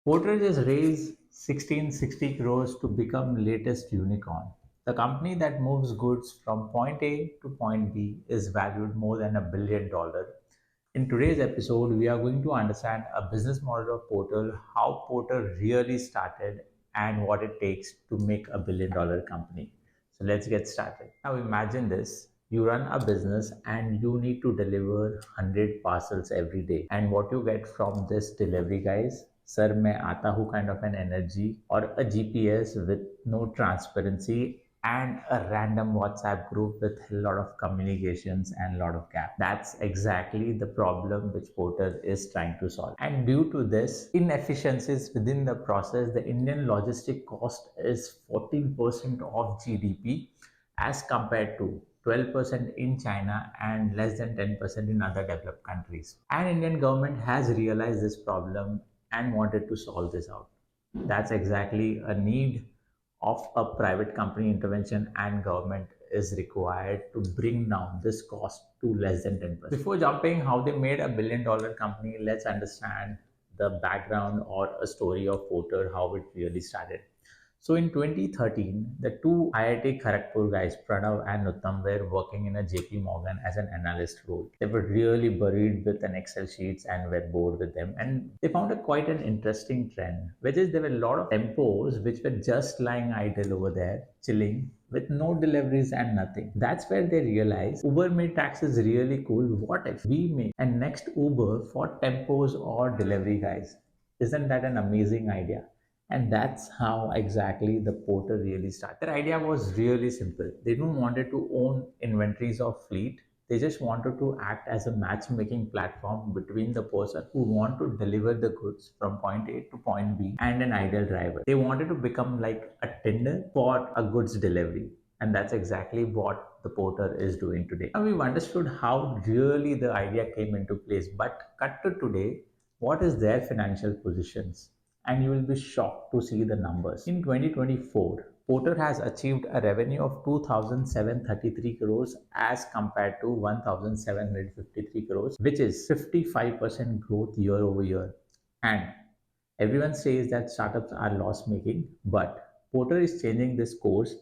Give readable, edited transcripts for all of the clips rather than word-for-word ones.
Porter just raised 1660 crores to become latest unicorn. The company that moves goods from point A to point B is valued more than $1 billion. In today's episode, we are going to understand a business model of Porter, how Porter really started, and what it takes to make a $1 billion company. So let's get started. Now imagine this. You run a business and you need to deliver 100 parcels every day. And what you get from this delivery, guys, sir, मैं आता हूँ kind of an energy or a GPS with no transparency and a random WhatsApp group with a lot of communications and a lot of gap. That's exactly the problem which Porter is trying to solve. And due to this inefficiencies within the process, the Indian logistic cost is 14% of GDP as compared to 12% in China and less than 10% in other developed countries. And Indian government has realized this problem and wanted to solve this out. That's exactly a need of a private company intervention, and government is required to bring down this cost to less than 10%. Before jumping how they made a $1 billion company, let's understand the background or a story of Porter, how it really started. So in 2013, the two IIT Kharagpur guys, Pranav and Uttam, were working in a JP Morgan as an analyst role. They were really buried with an Excel sheets and were bored with them. And they found a quite an interesting trend, which is there were a lot of tempos which were just lying idle over there, chilling with no deliveries and nothing. That's where they realized Uber made taxis really cool. What if we make a next Uber for tempos or delivery guys? Isn't that an amazing idea? And that's how exactly the Porter really started. Their idea was really simple. They don't wanted to own inventories of fleet. They just wanted to act as a matchmaking platform between the person who want to deliver the goods from point A to point B and an ideal driver. They wanted to become like a Tinder for a goods delivery. And that's exactly what the Porter is doing today. Now we've understood how really the idea came into place, but cut to today, what is their financial positions? And you will be shocked to see the numbers. In 2024, Porter has achieved a revenue of 2,733 crores as compared to 1,753 crores, which is 55% growth year over year. And everyone says that startups are loss making, but Porter is changing this course,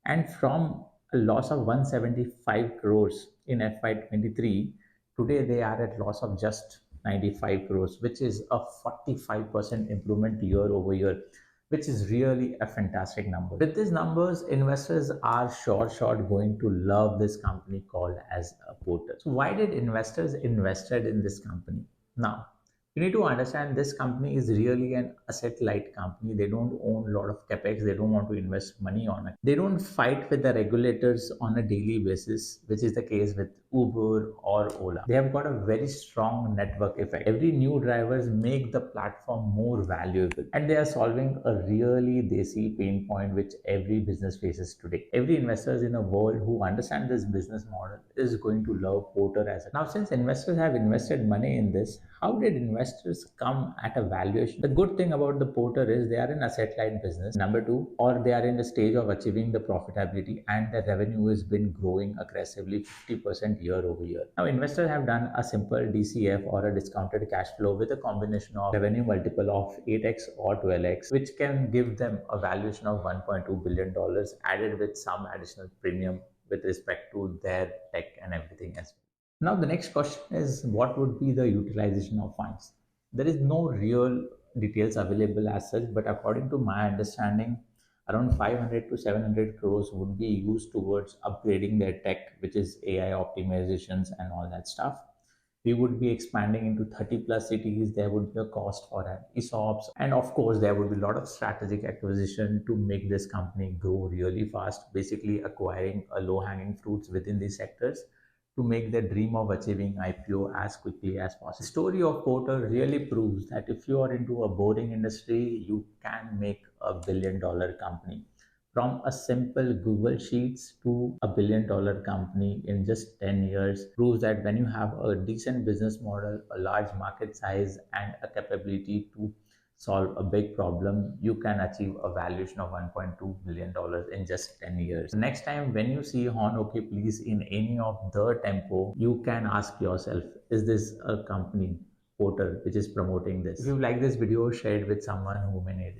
and from a loss of 175 crores in FY23, today they are at loss of just 95 crores, which is a 45% improvement year over year, which is really a fantastic number. With these numbers, investors are sure going to love this company called as a Porter. So why did investors invested in this company? Now, you need to understand this company is really an asset light company. They don't own a lot of capex. They don't want to invest money on it. They don't fight with the regulators on a daily basis, which is the case with Uber or Ola. They have got a very strong network effect. Every new drivers make the platform more valuable, and they are solving a really Desi pain point which every business faces today. Every investors in a world who understand this business model is going to love Porter as a. Now, since investors have invested money in this, how did investors come at a valuation? The good thing about the Porter is they are in asset light business. Number two, or they are in the stage of achieving the profitability, and the revenue has been growing aggressively 50% year over year. Now, investors have done a simple DCF or a discounted cash flow with a combination of revenue multiple of 8x or 12x, which can give them a valuation of $1.2 billion added with some additional premium with respect to their tech and everything else. Now, the next question is what would be the utilization of funds? There is no real details available as such, but according to my understanding, around 500 to 700 crores would be used towards upgrading their tech, which is AI optimizations and all that stuff. We would be expanding into 30 plus cities. There would be a cost for an ESOPs, and of course, there would be a lot of strategic acquisition to make this company grow really fast, basically acquiring a low hanging fruits within these sectors to make the dream of achieving IPO as quickly as possible. The story of Porter really proves that if you are into a boring industry, you can make a $1 billion company. From a simple Google Sheets to a $1 billion company in just 10 years proves that when you have a decent business model, a large market size, and a capability to solve a big problem, you can achieve a valuation of $1.2 billion in just 10 years. Next time when you see Horn OK Please in any of the tempo, you can ask yourself, is this a company portal which is promoting this. If you like this video, share it with someone who may need it.